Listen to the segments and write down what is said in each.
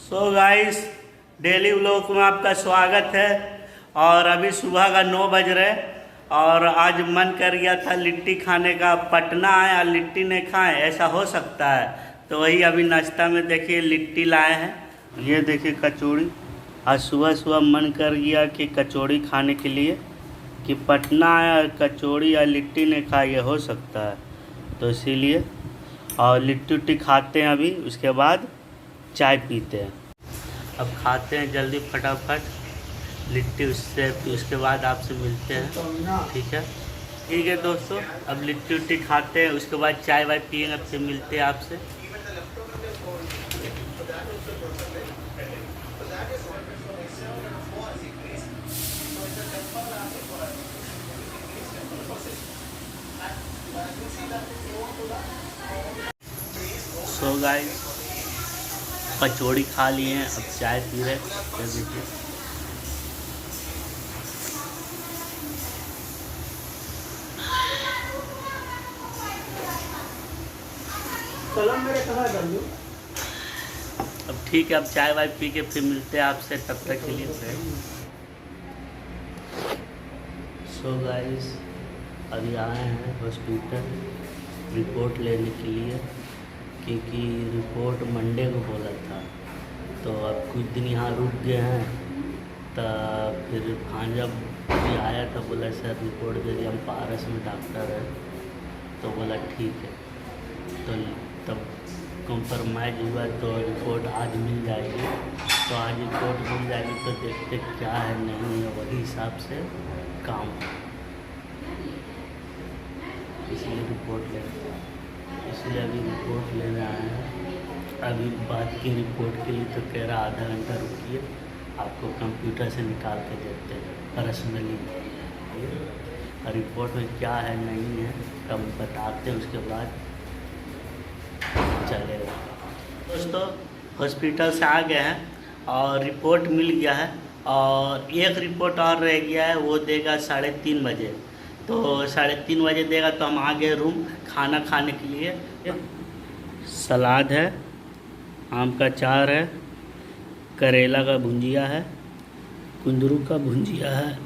So guys, daily vlog में आपका स्वागत है। और अभी सुबह का 9 बज रहे और आज मन कर गया था लिट्टी खाने का। पटना आए और लिट्टी नहीं खाएं, ऐसा हो सकता है? तो वही अभी नाश्ता में देखिए लिट्टी लाए हैं। ये देखिए कचौड़ी। आज सुबह सुबह मन कर गया कि कचौड़ी खाने के लिए, कि पटना आए और कचौड़ी या लिट्टी नहीं खाए, ये हो सकता है? तो इसीलिए और लिट्टी उट्टी खाते हैं अभी, उसके बाद चाय पीते हैं। अब खाते हैं जल्दी फटाफट लिट्टी, उसके बाद आपसे मिलते हैं। ठीक है दोस्तों, अब लिट्टी उट्टी खाते हैं, उसके बाद चाय वाय पिएंगे, अब से मिलते हैं आपसे। सो गाइस, कचौड़ी खा लिए हैं, अब चाय पी रहे हैं। देखिए अब ठीक है, अब चाय वाय पी के फिर मिलते हैं आपसे, तब तक के लिए सो गाइस, अभी आए हैं हॉस्पिटल रिपोर्ट लेने के लिए, क्योंकि रिपोर्ट मंडे को बोला था। तो अब कुछ दिन यहाँ रुक गए हैं, तो फिर भांजा भी आया था, बोला सर रिपोर्ट दे दिया, हम पारस में डॉक्टर है। तो बोला ठीक है, तो तब कॉम्प्रोमाइज़ हुआ, तो रिपोर्ट आज मिल जाएगी। तो आज रिपोर्ट मिल जाएगी तो देखते क्या है नहीं है, वही हिसाब से काम, इसलिए रिपोर्ट इसलिए अभी रिपोर्ट लेने आए हैं। अभी बात की रिपोर्ट के लिए तो कह रहा आधा घंटा रुकिए, आपको कंप्यूटर से निकाल के देते हैं पर्सनली। और रिपोर्ट में क्या है नहीं है तब बताते हैं, उसके बाद चलेगा। दोस्तों, हॉस्पिटल से आ गए हैं और रिपोर्ट मिल गया है, और एक रिपोर्ट और रह गया है, वो देगा 3:30 बजे। तो 3:30 बजे देगा, तो हम आ गए रूम खाना खाने के लिए। सलाद है, आम का अचार है, करेला का भुंजिया है, कुंदरू का भुंजिया है,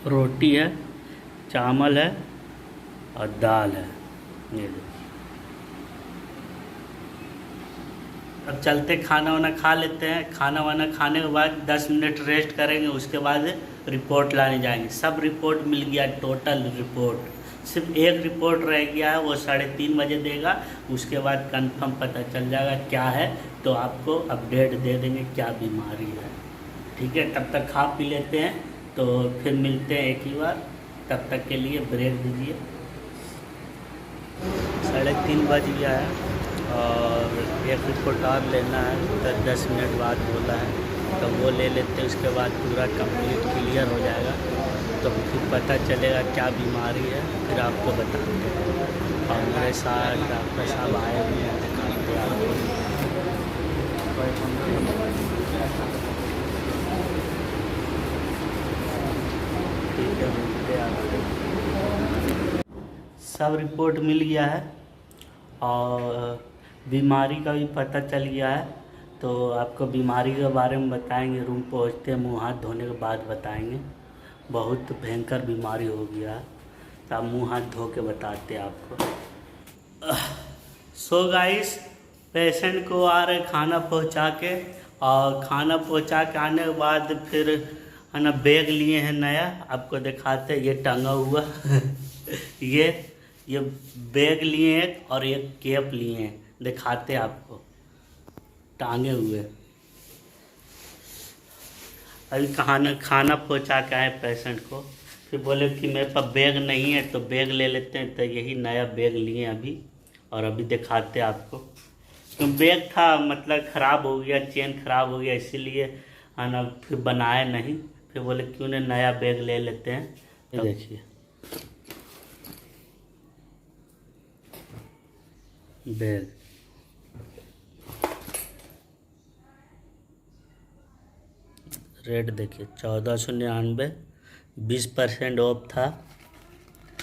रोटी है, चावल है और दाल है। ये देखिए, अब चलते खाना वाना खा लेते हैं। खाना वाना खाने के बाद 10 मिनट रेस्ट करेंगे, उसके बाद रिपोर्ट लाने जाएंगे। सब रिपोर्ट मिल गया, टोटल रिपोर्ट, सिर्फ एक रिपोर्ट रह गया है, वो 3:30 बजे देगा। उसके बाद कंफर्म पता चल जाएगा क्या है, तो आपको अपडेट दे देंगे क्या बीमारी है। ठीक है, तब तक खा पी लेते हैं, तो फिर मिलते हैं एक ही बार। तब तक के लिए ब्रेक दीजिए। 3:30 बज गया है और एक रिपोर्ट और लेना है, तो 10 मिनट बाद बोला है, तो वो ले लेते हैं। उसके बाद पूरा कंप्लीट क्लियर हो जाएगा, तो फिर पता चलेगा क्या बीमारी है, फिर आपको बताते हैं। और मेरे साथ डॉक्टर साहब आए हुए हैं, दिखाते हैं आपको। ठीक है, मिलते हैं आपको। सब रिपोर्ट मिल गया है और बीमारी का भी पता चल गया है, तो आपको बीमारी के बारे में बताएंगे। रूम पहुँचते मुँह हाथ धोने के बाद बताएंगे। बहुत भयंकर बीमारी हो गया है, तो आप मुँह हाथ धो के बताते हैं आपको। सो गाइस, पेशेंट को आ रहे खाना पहुंचा के, और खाना पहुंचा के आने के बाद फिर है ना बैग लिए हैं नया, आपको दिखाते हैं। ये टंगा हुआ ये बैग लिए हैं और एक कैप लिए हैं, दिखाते हैं आपको टांगे हुए। अभी खाना पहुंचा के आए पेशेंट को, फिर बोले कि मेरे पास बैग नहीं है, तो बैग ले लेते हैं। तो यही नया बैग लिए अभी, और अभी दिखाते हैं आपको। तो बैग था मतलब ख़राब हो गया, चेन ख़राब हो गया, इसीलिए है ना फिर बनाए नहीं। फिर बोले क्यों नहीं नया बैग ले लेते हैं। तो देखिए बैग, रेट देखिए 1499, 20% ऑफ था,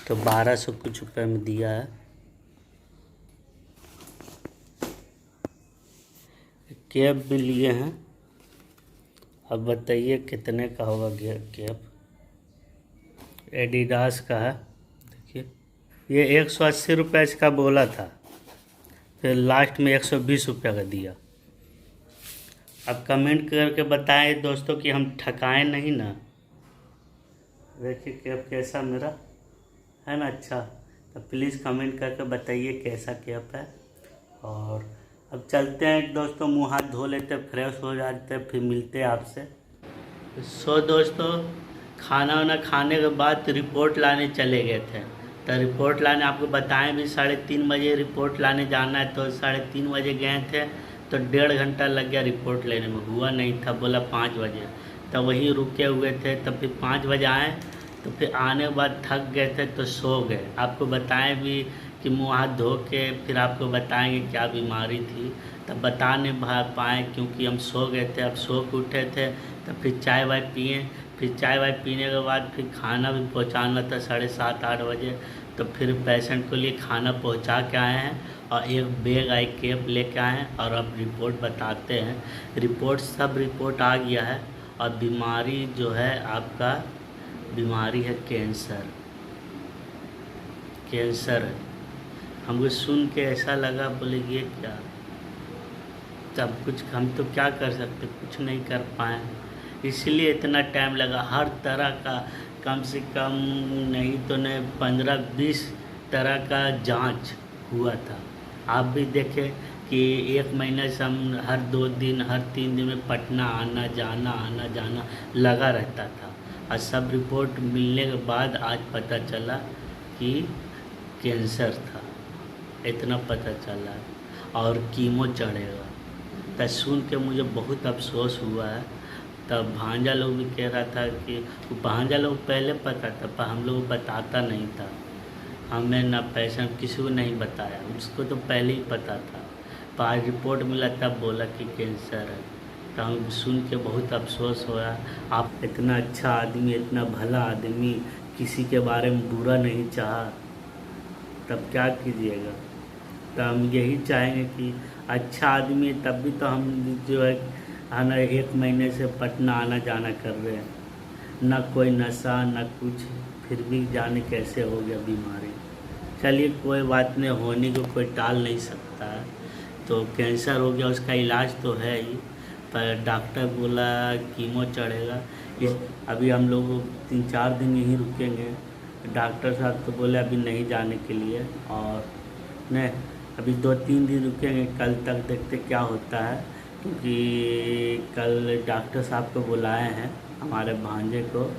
तो 1200 कुछ रुपये में दिया है। कैप भी लिए हैं। अब बताइए कितने का होगा कैप। एडिडास का है। देखिए ये 180 रुपये इसका बोला था, फिर लास्ट में 120 रुपये का दिया। अब कमेंट करके बताएं दोस्तों कि हम ठकाएं नहीं ना। देखिए कैप कैसा मेरा है ना, अच्छा। तो प्लीज़ कमेंट करके बताइए कैसा कैप है। और अब चलते हैं दोस्तों, मुंह हाथ धो लेते, फ्रेश हो जाते, फिर मिलते हैं आपसे। सो दोस्तों खाना वाना खाने के बाद रिपोर्ट लाने चले गए थे। तो रिपोर्ट लाने आपको बताएं भी 3:30 बजे रिपोर्ट लाने जाना है, तो 3:30 बजे गए थे तो 1.5 घंटा लग गया रिपोर्ट लेने में। हुआ नहीं था, बोला 5 बजे। तो वहीं रुके हुए थे, तब फिर 5 बजे आए। तो फिर आने के बाद थक गए थे तो सो गए। आपको बताएं भी कि मुँह हाथ धो के फिर आपको बताएंगे क्या बीमारी थी। तब बता नहीं पाए क्योंकि हम सो गए थे। अब सो के उठे थे तो फिर चाय वाय पिए। फिर चाय वाय पीने के बाद फिर खाना भी पहुंचाना था 7:30-8 बजे। तो फिर पेशेंट के लिए खाना पहुंचा के आए हैं और एक बैग आई कैप लेके आए हैं। और अब रिपोर्ट बताते हैं। सब रिपोर्ट आ गया है। और बीमारी जो है आपका बीमारी है कैंसर है। हमको सुन के ऐसा लगा, बोले ये क्या। तब कुछ हम तो क्या कर सकते, कुछ नहीं कर पाए, इसलिए इतना टाइम लगा। हर तरह का कम से कम नहीं तो नहीं 15-20 तरह का जांच हुआ था। आप भी देखें कि 1 महीने से हम हर 2 दिन हर 3 दिन में पटना आना जाना लगा रहता था। और सब रिपोर्ट मिलने के बाद आज पता चला कि कैंसर था, इतना पता चला। और कीमो चढ़ेगा। तब सुन के मुझे बहुत अफसोस हुआ है। तब भांजा लोग भी कह रहा था कि भांजा लोग पहले पता था, पर हम लोग बताता नहीं था। हमें ना पैसा किसी को नहीं बताया, उसको तो पहले ही पता था। पर आज रिपोर्ट मिला तब बोला कि कैंसर है। तो हम सुन के बहुत अफसोस हुआ। आप इतना अच्छा आदमी, इतना भला आदमी, किसी के बारे में बुरा नहीं चाहा, तब क्या कीजिएगा। तो हम यही चाहेंगे कि अच्छा आदमी है, तब भी तो हम जो है आना 1 महीने से पटना आना जाना कर रहे हैं, ना कोई नशा ना कुछ, फिर भी जाने कैसे हो गया बीमारी। चलिए कोई बात नहीं, होने को कोई टाल नहीं सकता है। तो कैंसर हो गया, उसका इलाज तो है ही, पर डॉक्टर बोला कीमो चढ़ेगा। अभी हम लोग 3-4 दिन यहीं रुकेंगे। डॉक्टर साहब तो बोले अभी नहीं जाने के लिए, और नहीं अभी 2-3 दिन रुकेंगे, कल तक देखते क्या होता है। क्योंकि कल डॉक्टर साहब को बुलाए हैं हमारे भांजे को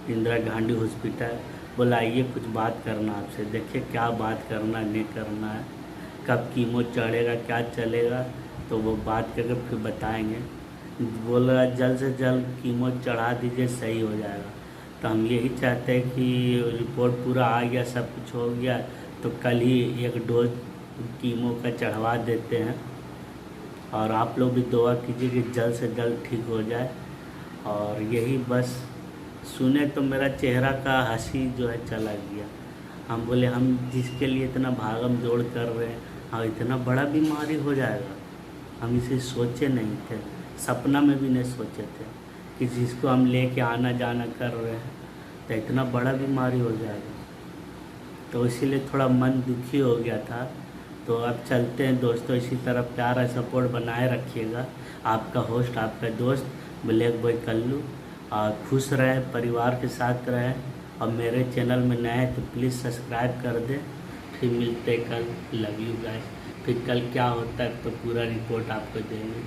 इंदिरा गांधी हॉस्पिटल। बुलाइए कुछ बात करना आपसे, देखिए क्या बात करना नहीं करना है, कब कीमो चढ़ेगा क्या चलेगा, तो वो बात करके फिर बताएंगे। बोला जल्द से जल्द कीमो चढ़ा दीजिए, सही हो जाएगा। तो हम यही चाहते हैं कि रिपोर्ट पूरा आ गया, सब कुछ हो गया, तो कल ही 1 डोज कीमो का चढ़वा देते हैं। और आप लोग भी दुआ कीजिए कि जल्द से जल्द ठीक हो जाए। और यही बस सुने तो मेरा चेहरा का हंसी जो है चला गया। हम बोले हम जिसके लिए इतना भागम दौड़ कर रहे हैं, हाँ इतना बड़ा बीमारी हो जाएगा, हम इसे सोचे नहीं थे, सपना में भी नहीं सोचे थे कि जिसको हम लेके आना जाना कर रहे हैं तो इतना बड़ा बीमारी हो जाएगा। तो इसीलिए थोड़ा मन दुखी हो गया था। तो अब चलते हैं दोस्तों, इसी तरह प्यार और सपोर्ट बनाए रखिएगा। आपका होस्ट आपका दोस्त ब्लैक बॉय कल्लू। और खुश रहें, परिवार के साथ रहें। और मेरे चैनल में नए हैं तो प्लीज़ सब्सक्राइब कर दें। फिर मिलते कल, लव यू गाइस। फिर कल क्या होता है तो पूरा रिपोर्ट आपको देंगे।